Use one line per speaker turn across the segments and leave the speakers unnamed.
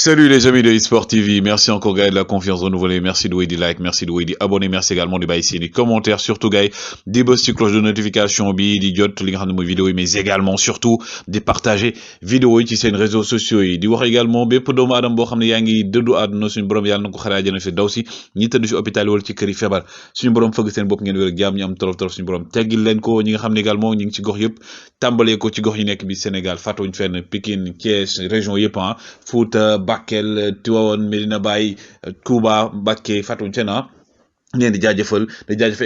Salut les amis de eSport TV, merci encore Gaël de la confiance renouvelée, merci de des like, merci de des abonner, merci également de baisser les commentaires, surtout Gaël, des bosses cloche de notification, bi, di jot li nga xam ne vidéo mais également surtout de partager vidéo yi ci seen réseaux sociaux yi di wax également bépp doomu aadama boo xam ne yaa ngi dëddu àdduna suñu borom yàlla na ko xare àjjana fi daw si ñi tëdd si hôpital wala ci kër yi feebar suñu borom fëgg seen bopp ngeen wér ak jàmm ñu am tolof tolof suñu borom teggil leen ko ñi nga xam ne également ñi ngi ci gox yëpp tàmbalee ko ci gox yi nekk bi Sénégal fàttewuñ fenn Pikine Thiès région yëpp Fouta Bakel Tivaouane Medina Baye Touba Mbacké fàttewuñ fenn leen di jaajëfal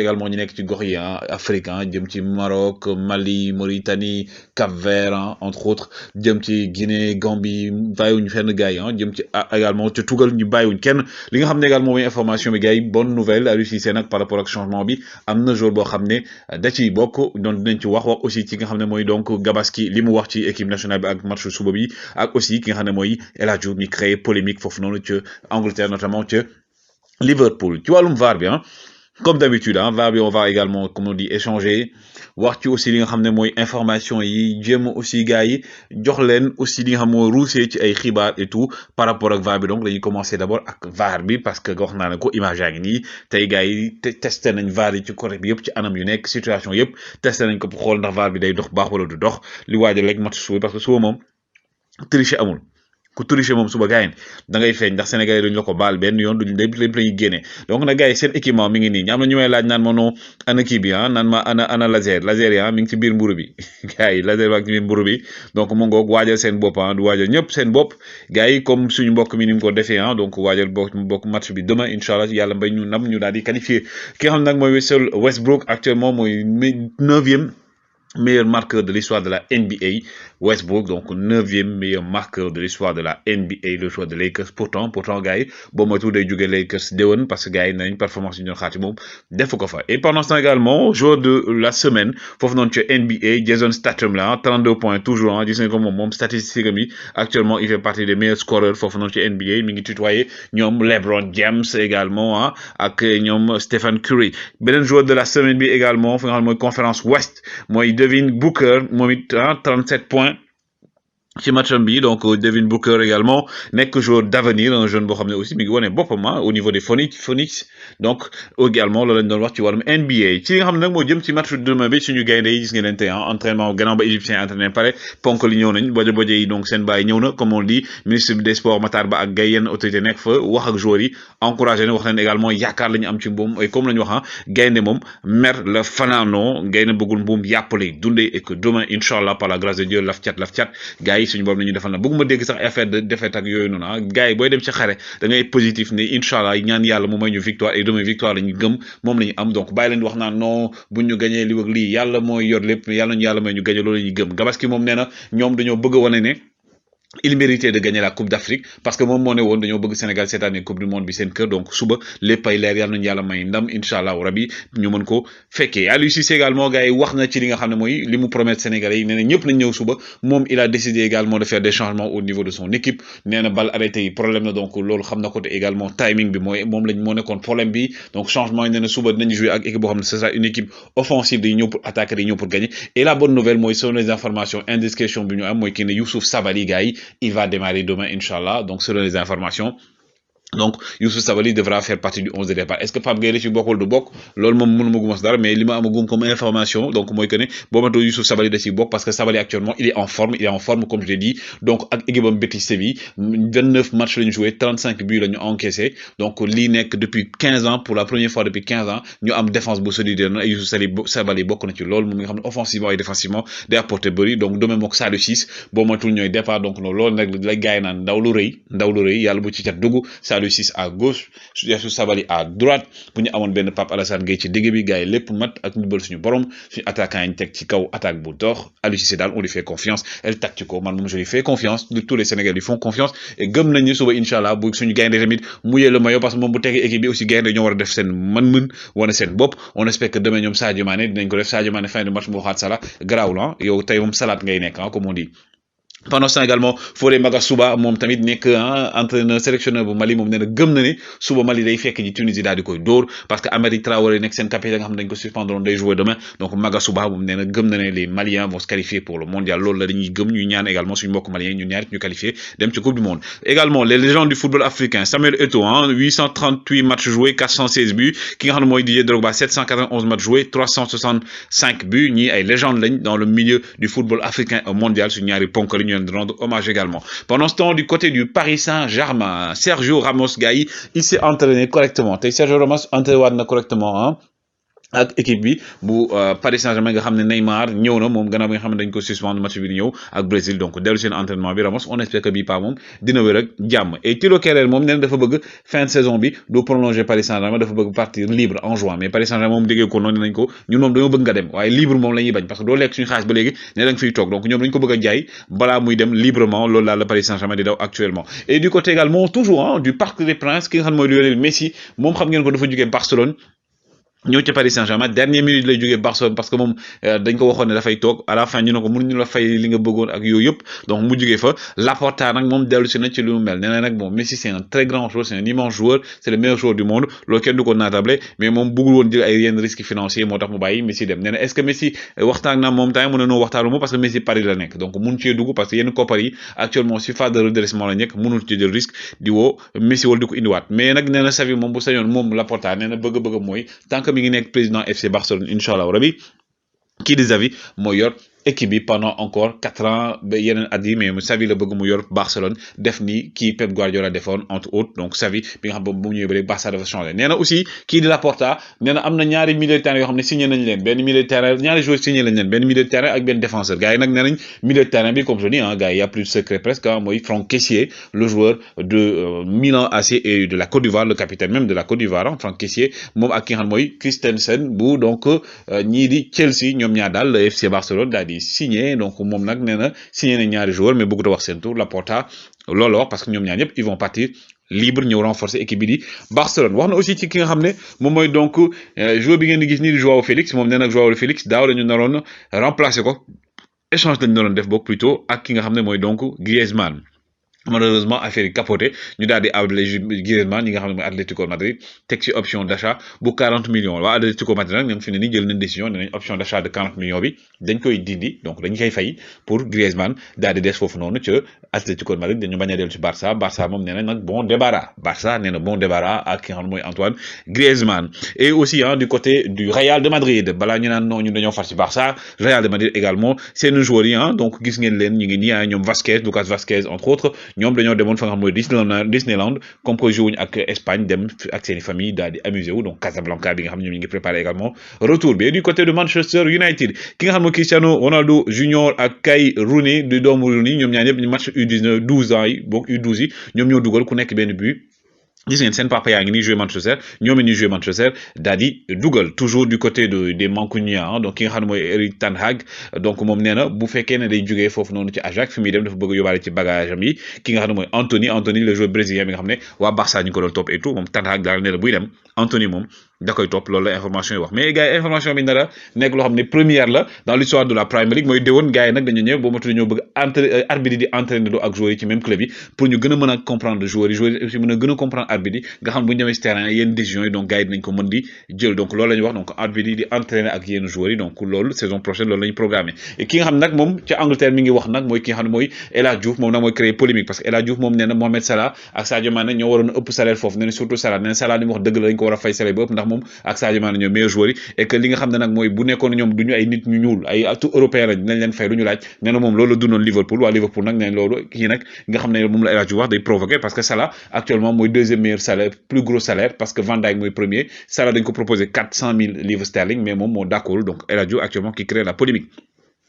également ñu nekk ci gox yi Afrique jëm ci Maroc Mali Mauritanie Cap-Vert entre autres jëm ci Guinée Gambie bàyyiwuñ fenn gars yi jëm ci également ci tugal ñu bàyyiwuñ kenn li nga xam ne également mooy information bi gars yi bonne nouvelle Aliou Cissé nag par rapport ak changement bi am na jour boo xam ne da ciy bokk donc dinañ ci wax aussi ci nga xam ne mooy donc Gabaski li mu wax ci équipe nationale bi ak match suba bi ak aussi ki nga xam ne mooy El Hadji Diouf mi créé polémique foofu noonu ci Angleterre notamment ci Liverpool ci wàllum VAR bi comme d'habitude VAR bi on va également comme on dit échanger wax ci aussi li nga xam ne mooy information yi jéem aussi gars yi jox leen aussi li nga xam mooy ruusee ci ay xibaar et tout par rapport ak VAR bi donc dañuy commencer d'abord ak VAR bi parce que wax naa ne ko image yaa ngi nii tey gars yi testé nañ VAR yi ci côté bi yëpp ci anam yu nekk situation yëpp testé nañ ko pour xool ndax VAR bi day dox baax wala du dox li waajal rek match suba parce que suba moom tricher amul. ku tricher moom suba gars yi da ngay feeñ ndax sénégalais duñ la ko baal benn yoon duñ lépp lañuy génne donc nag gars yi seen équipement mi ngi nii am na ñu may laaj naan ma non ana kii bi naan ma ana laser yi mi ngi ci biir mburu bi gars yi laser baa ngi ci biir mburu bi donc mu ngoog waajal seen bopp du waajal ñëpp seen bopp gars yi comme suñu mbokk mi ni mu ko defee donc waajal bokk match bi demain incha allah yàlla mbay ñu nam ñu daal di qualifié ki nga xam nag mooy Westbrook actuellement mooy 9e meilleur marqueur de l'histoire de la NBA, Westbrook, donc 9e meilleur marqueur de l'histoire de la NBA, le joueur de Lakers. Pourtant, gars, bon, moi, tout des joueurs Lakers, Deon, parce que gars, il a une performance d'une khatimum, defokofa. Et pendant ce temps également, joueur de la semaine, faut venir NBA, Jason Statham là, 32 points, toujours, disons comme mon statistique, actuellement, il fait partie des meilleurs scoreurs, faut venir NBA, mingi tutoyer, ñom LeBron James également, ak ñom Stephen Curry. Benen joueur de la semaine, également, faut venir conférence Ouest, moi, Devin Booker moom it 37 points ci matcham bi donc Devin Booker également nekk joueur d'avenir un jeune boo xam ne aussi mi ngi wane boppam au niveau des Phoenix donc également loolu lañ doon wax ci wàllum NBA ci nga xam ne nag moo jëm ci match demain bi suñu gaynde yi gis ngeen leen tey entraînement gannaaw ba égyptien entraîné pare ponk li ñëw nañ bojo yi donc seen baay ñëw na comme on dit ministre des sports Matar Ba ak gay yenn autorité nekk fa wax ak joueurs yi encouragé na wax leen également yaakaar la ñu am ci mbuum et comme la ñu wax gaynde moom mer la fanaanoo gaynde bëggul mbuum yàppale dundee et que demain inchallah par la grâce de Dieu laf cat gars suñu borom nañu defal na bëgguma dégg sax affaire de défaite ak yooyu noonu gars yi booy dem ci xare da ngay positif ne inchallah ñaan yàlla mu may ñu victoire et demain victoire lañu gëm moom lañu am donc bàyyi leen di wax naan non buñ ñu gañee li wëg lii yàlla mooy yor lépp yàlla ñu yàlla may ñu gañe loolu lañuy gëm Gabaski moom nee na ñoom dañoo bëgg a wane ne il méritait de gagner la Coupe d'Afrique parce que moom moo ne woon dañoo bëgg Sénégal cette année Coupe du Monde bi seen kër donc suba léppay leer yàlla nañu yàlla may ndam inchallah rabi ñu mën ko fekkee Aliou Cissé également gars yi wax na ci li nga xam ne mooy li mu promettre Sénégalais yi nee na ñëpp nañ ñëw suba moom il a décidé également de faire des changements au niveau de son équipe nee na balle arrêté yi problème na donc loolu xam na ko te également timing bi mooy moom lañ moo nekkoon problème bi donc changement yi nee na suba dinañ jouer ak équipe boo xam ne ce sera une équipe offensive day ñëw pour attaquer day ñëw pour gagner et la bonne nouvelle mooy selon les informations indiscrétion bi ñu am mooy kii ne Youssouf Sabaly gars yi il va démarrer demain inchallah donc selon les informations donc Youssouf Sabaly devra faire partie du 11 de départ est-ce que Pape Gueye ci bokkul du bokk loolu moom mënuma guma dara mais li ma amagum comme information donc mooy que ne boo matoo Youssouf Sabaly da ci bokk parce que Sabaly actuellement il est en forme comme je l'ai dit donc ak équipe am Betis Séville 29 matchs lañu joué 35 buts lañu encaissé donc lii nekk depuis 15 ans pour la première fois depuis 15 ans ñu am défense bu solide na Youssouf Sabaly bokk na ci loolu moom nga xam ne offensivement et défensivement day apporter bëri donc demain mook Saliou Ciss boo matul ñooy départ donc loolu nag la gaay naan ndaw lu rëy yàlla bu ci cat dugg Saliou Ciss à gauche Youssouf Sabaly à droite bu ñu amoon benn Pape Alassane Gueye ci digg bi gars yi lépp mat ak ndimbal suñu borom suñu attaquant yi ñu teg ci kaw attaque bu dox Aliou Cissé daal on lui fait confiance el tactico man moom je lui fais confiance tous les Sénégalais lui font confiance et gëm nañu suba inchallah bu suñu gaynde tamit muyee le maillot parce que moom bu tegee équipe bi aussi gaynde ñoo war a def seen mën wane seen bopp on espère que demain ñoom Sadio Mané dinañ ko def Sadio Mané fin de match mu waxaat Salah garaawul yow tey moom salade ngay nekk comme on dit pendant ce temps également Fodé Magasuba moom tamit nekk entraîneur sélectionneur bu Mali moom nee na gëm na ne suba Mali day fekk ji Tunisie daal di koy dóor parce que Amérique Traoré nekk seen capitaine nga xam ne dañ ko suspendre day jouer demain donc Magasuba moom nee na gëm na ne les Maliens vont se qualifier pour le mondial loolu la dañuy gëm ñuy ñaan également suñu mbokk Maliens ñu ñaar ñu qualifier dem ci coupe du monde également les légendes du football africain Samuel Eto'o 838 matchs joués 416 buts ki nga xam ne mooy Didier Drogba 791 matchs joués 365 buts ñii ay légendes lañ dans le milieu du football africain mondial suñu ñaari ponk de rendre hommage également. Pendant ce temps, du côté du Paris Saint-Germain, Sergio Ramos Gaï, il s'est entraîné correctement. Sergio Ramos entraîné correctement ak équipe bi bu Paris Saint-Germain nga xam Neymar ñëw na moom gannaaw bi nga xam dañ ko suspendre match bi di ñëw ak Brésil donc dellu seen entraînement bi Ramos on espère que bii pas moom dina wér ak jàmm et Thilo Kehrer moom nee na dafa bëgg fin de saison bi du prolonger Paris Saint-Germain dafa bëgg partir libre en juin mais Paris Saint-Germain moom déggee ko noonu nañ ko ñun moom dañoo bëgg nga dem waaye libre moom la ñuy bañ parce que doo lekk suñu xaalis ba léegi ne da nga fiy toog donc ñoom dañ ko bëgg a jaay balaa muy dem librement loolu laa la Paris Saint-Germain di daw actuellement et du côté également toujours du Parc des Princes ki nga xam mooy Lionel Messi moom xam ngeen ko dafa jógee Barcelone ñëw ci Paris Saint-Germain dernière minute lay jógee Barcelone parce que moom dañ ko waxoon ne dafay toog à la fin ñu ne ko mënuñu la fay li nga bëggoon ak yooyu yëpp donc mu jógee fa Laporta nag moom dellu si na ci lu mu mel nee na nag bon Messi c'est un très grand joueur c'est un immense joueur c'est le meilleur joueur du monde loolu kenn du ko naatable mais moom bëggul woon jël ay yenn risques financiers moo tax mu bàyyi Messi dem nee na est-ce que Messi waxtaan na moom tamit mu ne noo waxtaanu moom parce que Messi Paris la nekk donc mun cee dugg parce que yenn koppar yi actuellement si phase de redressement la nekk mënul ci jël risque di woo Messi wala di ko indiwaat mais nag nee na Xavi moom bu sañoon moom Laporta nee na bëgg-bëgg mooy tant que mi ngi nekk président FC Barcelone inch'Allah rabi kii di Xavi mooy yor équipe bi pendant encore 4 ans ba yeneen at yi mais Xavi la bëgg mu yor Barcelone def ni kii Pep Guardiola defoon entre autres donc Xavi bi nga xam bu mu ñëwee ba léegi Barça dafa changé nee na aussi kii di Laporta nee na am na ñaari milieu de terrain yoo xam ne signé nañ leen benn milieu de terrain ñaari joueurs signé lañ leen benn milieu de terrain ak benn défenseur gars yi nag nee nañ milieu de terrain bi comme je dis gars yi y a plus de secret presque mooy Franck Kessié le joueur de Milan AC et de la Côte d'Ivoire le capitaine même de la Côte d'Ivoire Franck Kessié moom ak ki nga xam mooy Christensen bu donc ñii di Chelsea ñoom ñaar daal le FC Barcelone daal di signé donc moom nag nee na signé na ñaari joueurs mais bëggut a wax seen tour Laporta loolu wax parce que ñoom ñaar ñëpp ils vont partir libre ñëw renforcer équipe bi di Barcelone wax na aussi ci ki nga xam ne moom mooy donc joueur bi ngeen di gis nii di Joao Félix moom nee na Joao Félix daaw la ñu naroon remplacer ko échange lañu naroon def boog plutôt ak ki nga xam ne mooy donc Griezmann malheureusement affaire yi capoté ñu daal di abale Griezmann ñi nga xam ne mooy Atlético Madrid teg ci option d'achat bu 40 millions waa Atlético Madrid nag ñoom fi ne nii jël nañ décision ne nañ option d'achat de 40 millions bi dañ koy dindi donc dañ koy fay pour Griezmann daal di des foofu noonu ca Atlético Madrid dañu bañ a dellu ci Barça moom nee na nag bon débarras Barça nee na bon débarras ak ki nga xam ne mooy Antoine Griezmann et aussi du côté du Real de Madrid balaa ñu naan non ñu dañoo far ci Barça Real de Madrid également seen joueurs yi donc gis ngeen leen ñu ngi nii ñoom Vasquez Lucas Vasquez entre autres ñoom dañoo demoon fa nga xam mooy Disneyland comme que joué wuñ ak Espagne dem ak seen famille daal di amusé wu donc Casablanca bi nga xam ne ñoom ñu ngi préparé également retour bi du côté de Manchester United ki nga xam ne Cristiano Ronaldo Junior ak Kay Rooney du doomu Rooney ñoom ñaar ñëpp ñu match U19 12 ans yi boog U12 yi ñoom ñoo dugal ku nekk benn but gis ngeen seen papa yaa ngi nii joué Manchester ñoom it ñuy joué Manchester daal di dugal toujours du côté des Mancuniens donc ki nga xam ne mooy Erik ten Hag donc moom nee na bu fekkee ne day jógee foofu noonu ci Ajax fi muy dem dafa bëgg a yóbbaale ci bagage am yi ki nga xam ne mooy Anthony le joueur brésilien bi nga xam ne waa Barça ñu ko doon topp et tout moom ten Hag daal nee na buy dem Anthony moom da koy topp loolu la information yi wax mais gars yi information bi nara nekk loo xam ne première la dans l'histoire de la Premier League mooy déwoon gars yi nag dañu ñëw boo ma tudd ñoo bëgg arbitre di entraîner doo ak joueurs yi ci même club yi pour ñu gën a mën a comprendre joueurs yi aussi mën a gën a comprendre arbitre yi nga xam bu ñu demee si terrain yenn décisions yi donc gars yi dinañ ko mën di jël donc loolu la ñuy wax donc arbitre yi di entraîner ak yenn joueurs yi donc loolu saison prochaine loolu la ñu programmé et ki nga xam nag moom ca Angleterre mi ngi wax nag mooy ki nga xam ne mooy El Hadji Diouf moom nag mooy créer polémique parce que El Hadji Diouf moom nee na Mohamed Salah ak Sadio Mané ñoo waroon a ëpp salaire foofu nee na surtout Salah nee na Salah li mu wax dëgg la dañ ko war a fay salaire ba ëpp ndax moom ak Sadio Mané ñoo meilleurs joueurs yi et que li nga xam ne nag mooy bu nekkoon ñoom duñu ay nit ñu ñuul ay tout européen lañ dinañ leen fay lu ñu laaj nee na moom loolu la dundoon Liverpool waa Liverpool nag nee loolu kii nag nga xam ne moom la El Hadji Diouf wax day provoquer parce que Salah actuellement mooy deuxième meilleur salaire plus gros salaire parce que Van Dijk mooy premier Salah dañ ko proposé 400 000 livres sterling mais moom moo d'accord donc El Hadji Diouf actuellement qui crée la polémique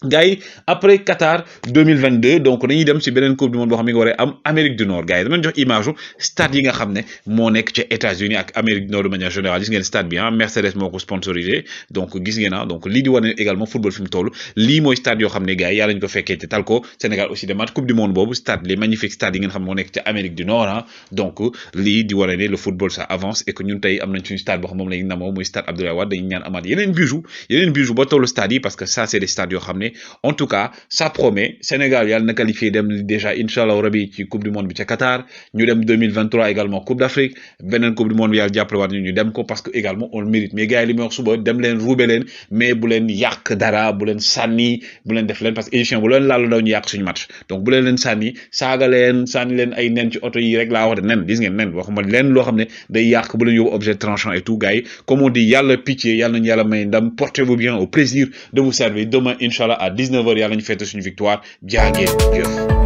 gars yi après Qatar 2022 donc dañuy dem ci beneen coupe du monde boo xam ne nga war a am Amérique du Nord gars yi dama leen jox image stade yi nga xam ne moo nekk ca États-Unis ak Amérique du Nord de manière générale gis ngeen stade bi Mercedes moo ko sponsorisé donc gis ngeen donc lii di wane également football fi mu toll lii mooy stade yoo xam ne gars yi yàlla ñu ko fekkee te tal ko Sénégal aussi demaat coupe du monde boobu stade les magnifiques stades yi ngeen xam moo nekk ca Amérique du Nord donc lii di wane ne le football ça avance et que ñun tey am nañ suñu stade boo xam moom lañu namoo muy stade Abdoulaye Wade dañuy ñaan amaat yeneen bijou ba tollu stade yi parce que ça c'est des stades yoo xam ne en tout cas ça promet. Sénégal yàlla na qualifié dem déjà inshallah rabi ci coupe du monde bi ci Qatar ñu dem 2023 également coupe d'Afrique benen coupe du monde bi yàlla jàppale waat ñu dem ko parce que également on le mérite mais gars yi li may wax suba dem leen ruube leen mais bu leen yàq dara bu leen sànni bu leen def leen parce que édition bu leen laal daw ñu yàq suñu match donc bu leen sànni saaga leen sànni leen ay nen ci oto yi rek laa wax de nen gis ngeen nen waxuma leen loo xam ne day yàq bu leen yóbbu objet tranchant et tout gars yi comme on dit yàlla pitié yàlla nañu yàlla may ndam portez-vous bien au plaisir de vous servir demain inchallah à 19h yàlla ñu fête suñu victoire jaa ngeen jëf